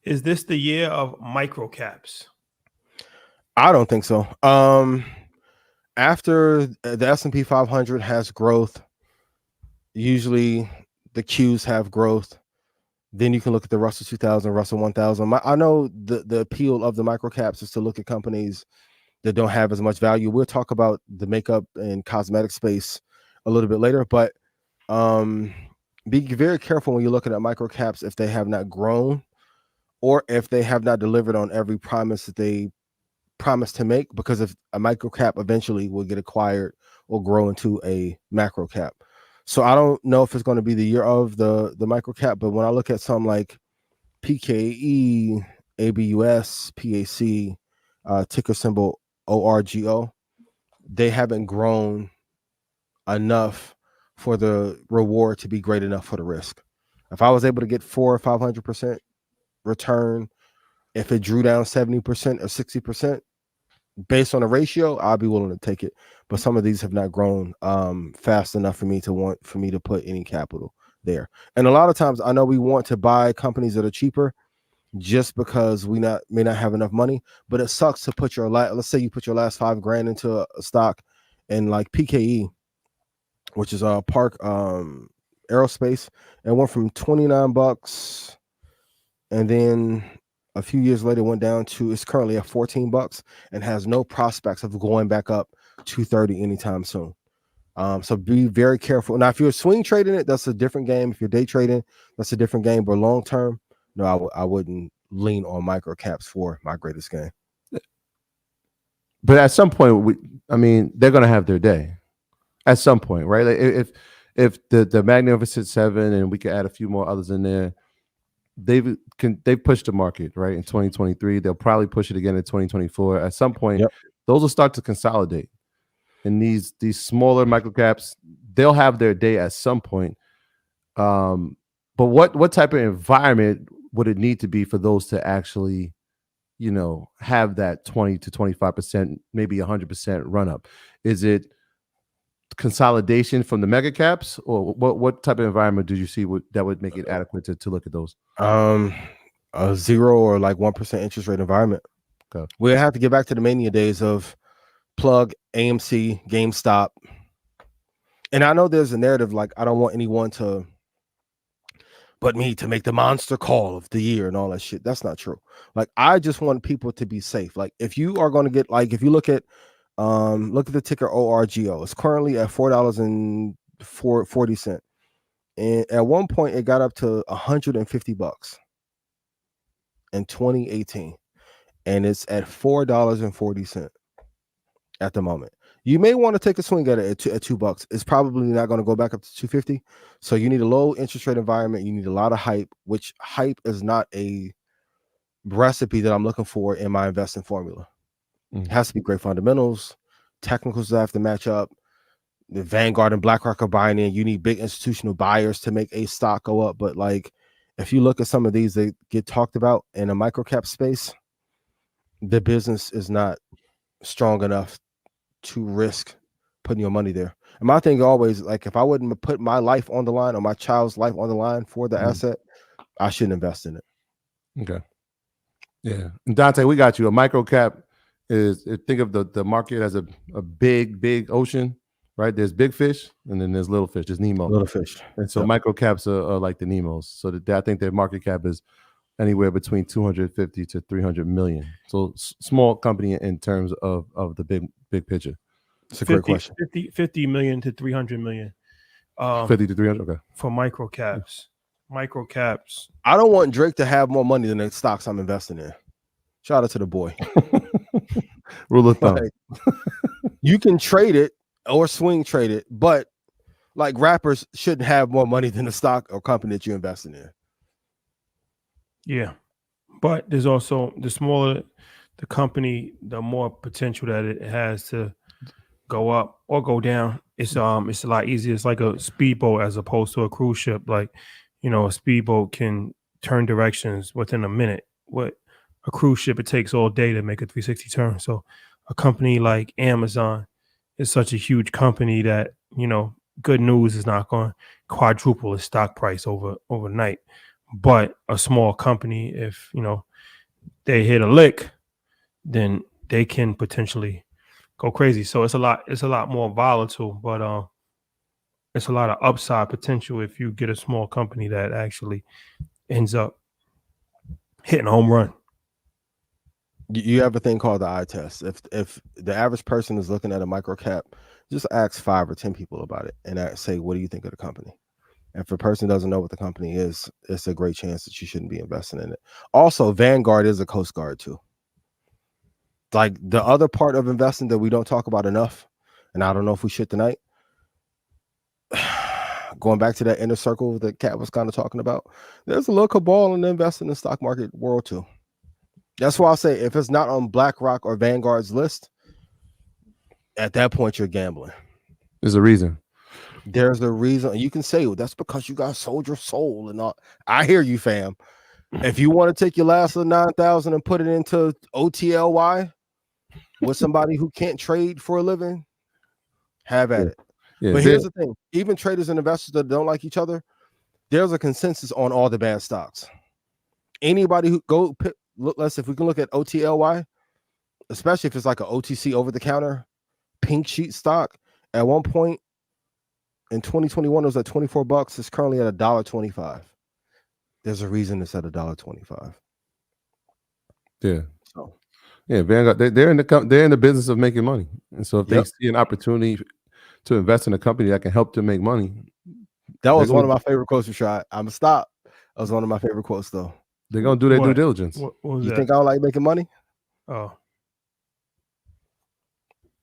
Is this the year of microcaps? I don't think so. After the S&P 500 has growth, usually the Qs have growth. Then you can look at the Russell 2000, Russell 1000. I know the appeal of the microcaps is to look at companies that don't have as much value. We'll talk about the makeup and cosmetic space a little bit later, but be very careful when you're looking at microcaps if they have not grown or if they have not delivered on every promise that they promise to make, because if a microcap eventually will get acquired or grow into a macro cap. So I don't know if it's going to be the year of the microcap, but when I look at something like PKE, ABUS, PAC, ticker symbol ORGO, they haven't grown enough for the reward to be great enough for the risk. If I was able to get 400 or 500% return, if it drew down 70% or 60%, based on the ratio, I'll be willing to take it. But some of these have not grown fast enough for me to put any capital there. And a lot of times I know we want to buy companies that are cheaper just because we may not have enough money, but it sucks to put let's say you put your last $5,000 into a stock, and like PKE, which is Park Aerospace, and went from $29, and then a few years later went down to, it's currently at $14 and has no prospects of going back up to $30 anytime soon. So be very careful. Now, if you're swing trading it, that's a different game. If you're day trading, that's a different game. But long term, no, I wouldn't lean on micro caps for my greatest game. But at some point, they're going to have their day. At some point, right? Like if the Magnificent Seven, and we could add a few more others in there, they've pushed the market right in 2023. They'll probably push it again in 2024. At some point, those will start to consolidate, and these smaller microcaps, they'll have their day at some point. But what type of environment would it need to be for those to actually, have that 20 to 25%, maybe 100% run up? Is it consolidation from the mega caps, or what type of environment do you see that would make it adequate to look at those? A 0 or like 1% interest rate environment. Okay. We have to get back to the mania days of Plug, AMC, GameStop. And I know there's a narrative like I don't want anyone but me to make the monster call of the year and all that shit. That's not true. Like, I just want people to be safe. Like, if you are going to get, like, if you look at the ticker ORGO, it's currently at $4.40, and at one point it got up to $150 in 2018, and it's at $4.40 at the moment. You may want to take a swing at it at $2. It's probably not going to go back up to $2.50. So you need a low interest rate environment. You need a lot of hype, which hype is not a recipe that I'm looking for in my investing formula. It has to be great fundamentals. Technicals have to match up. The Vanguard and BlackRock are buying in. You need big institutional buyers to make a stock go up. But like, if you look at some of these that get talked about in a microcap space, the business is not strong enough to risk putting your money there. And my thing always, like, if I wouldn't put my life on the line or my child's life on the line for the asset, I shouldn't invest in it. Okay. Yeah. And Dante, we got you. A microcap is, think of the market as a big ocean, right? There's big fish and then there's little fish. There's Nemo. Little fish. And so microcaps are like the Nemos. So I think their market cap is anywhere between 250 to 300 million. So small company in terms of the big picture. It's a great question. 50 million to 300 million. 50 to 300. Okay. For microcaps. Microcaps. I don't want Drake to have more money than the stocks I'm investing in. Shout out to the boy. Rule of thumb. Like, you can trade it or swing trade it, but like, rappers shouldn't have more money than the stock or company that you're investing in. Yeah. But there's also, the smaller the company, the more potential that it has to go up or go down. It's a lot easier. It's like a speedboat as opposed to a cruise ship. Like, a speedboat can turn directions within a minute. What a cruise ship, it takes all day to make a 360 turn. So a company like Amazon is such a huge company that, good news is not going to quadruple its stock price overnight. But a small company, if they hit a lick, then they can potentially go crazy. So it's a lot more volatile, but it's a lot of upside potential if you get a small company that actually ends up hitting a home run. You have a thing called the eye test. If the average person is looking at a micro cap, just ask 5 or 10 people about it and say, what do you think of the company? And if a person doesn't know what the company is, it's a great chance that you shouldn't be investing in it. Also, Vanguard is a Coast Guard too. Like the other part of investing that we don't talk about enough, and I don't know if we should tonight, going back to that inner circle that Kat was kind of talking about, there's a little cabal in the investing in the stock market world too. That's why I say if it's not on BlackRock or Vanguard's list, at that point you're gambling. There's a reason. There's a reason. You can say, well, that's because you guys sold your soul and all. I hear you, fam. If you want to take your last 9,000 and put it into OTLY with somebody who can't trade for a living, have at it. Yeah, but here's the thing: even traders and investors that don't like each other, there's a consensus on all the bad stocks. Anybody who let's if we can look at OTLY, especially if it's like an OTC over the counter pink sheet stock. At one point in 2021, it was at $24. It's currently at $1.25. There's a reason it's at $1.25. Yeah. So yeah, Vanguard, they're in the business of making money, and so if they see an opportunity to invest in a company that can help them make money, that was one of my favorite quotes. I'm gonna stop. That was one of my favorite quotes, though. They're gonna do their due diligence. What was you that? think I don't like making money? Oh,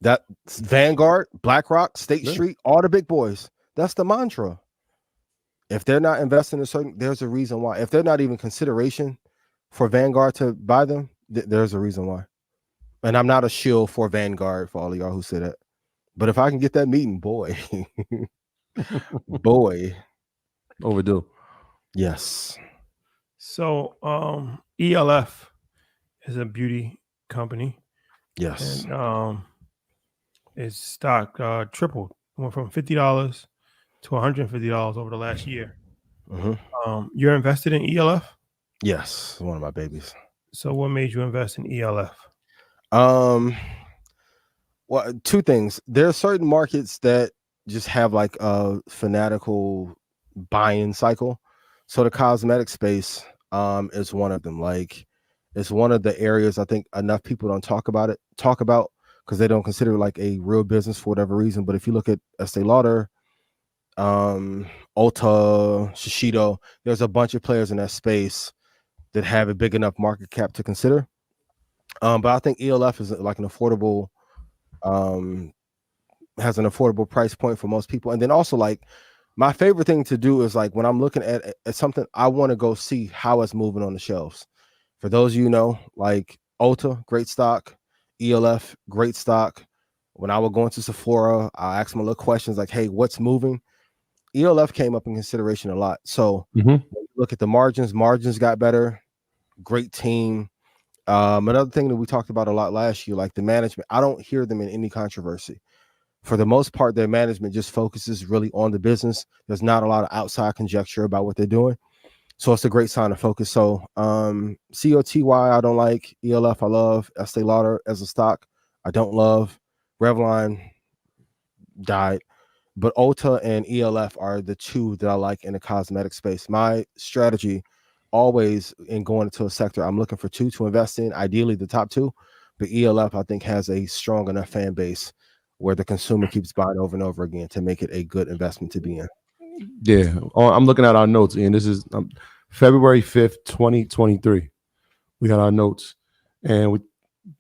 that Vanguard, BlackRock, State Street, all the big boys. That's the mantra. If they're not investing in certain, there's a reason why. If they're not even consideration for Vanguard to buy them, there's a reason why. And I'm not a shill for Vanguard for all of y'all who say that. But if I can get that meeting, boy, boy, overdue. Yes. So ELF is a beauty company. Yes. And its stock tripled, went from $50 to $150 over the last year. Mm-hmm. You're invested in ELF? Yes, one of my babies. So what made you invest in ELF? Well, two things. There are certain markets that just have like a fanatical buy-in cycle. So the cosmetic space is one of them. Like it's one of the areas I think enough people don't talk about because they don't consider it like a real business for whatever reason. But if you look at Estee Lauder, Ulta, Shiseido, there's a bunch of players in that space that have a big enough market cap to consider. But I think ELF is like an affordable, has an affordable price point for most people. And then also like my favorite thing to do is like when I'm looking at something, I want to go see how it's moving on the shelves. For those of you know, like Ulta, great stock, ELF, great stock. When I would go into Sephora, I ask them a little questions like, hey, what's moving? ELF came up in consideration a lot. So look at the margins got better. Great team. Another thing that we talked about a lot last year, like the management, I don't hear them in any controversy. For the most part, their management just focuses really on the business. There's not a lot of outside conjecture about what they're doing. So it's a great sign of focus. So COTY, I don't like. ELF, I love. Estee Lauder as a stock, I don't love. Revlon died. But Ulta and ELF are the two that I like in the cosmetic space. My strategy always in going into a sector, I'm looking for two to invest in, ideally the top two. But ELF, I think, has a strong enough fan base where the consumer keeps buying over and over again to make it a good investment to be in. Yeah, I'm looking at our notes, and this is February 5th, 2023. We got our notes, and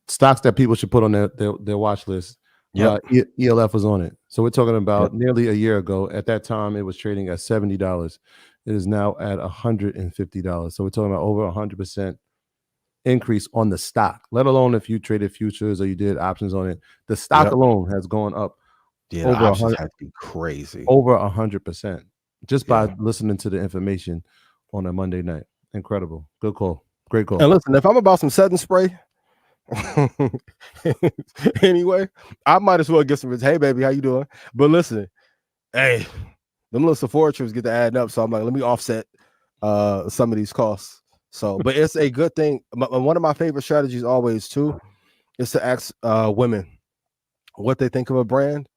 stocks that people should put on their watch list. Yeah, ELF was on it. So we're talking about nearly a year ago. At that time, it was trading at $70. It is now at $150. So we're talking about over 100% increase on the stock, let alone if you traded futures or you did options on it. The stock alone has gone up. Yeah, the options had to be crazy. Over 100% just by listening to the information on a Monday night. Incredible. Good call. Great call. And listen, if I'm about some setting spray, anyway, I might as well get some. Hey, baby, how you doing? But listen, hey, them little Sephora trips get to adding up. So I'm like, let me offset some of these costs. So, but it's a good thing. One of my favorite strategies always too is to ask women what they think of a brand.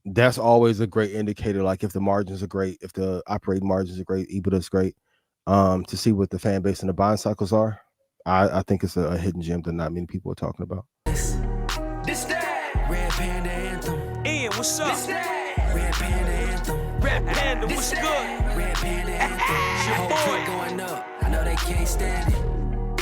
That's always a great indicator. Like if the margins are great, if the operating margins are great, EBITDA is great. To see what the fan base and the buying cycles are. I think it's a hidden gem that not many people are talking about. This that Red Panda Anthem. Ian, what's up? This that Red Panda Anthem. Red Panda, what's good? Red Panda Anthem. Whole clip going up. I know they can't stand it.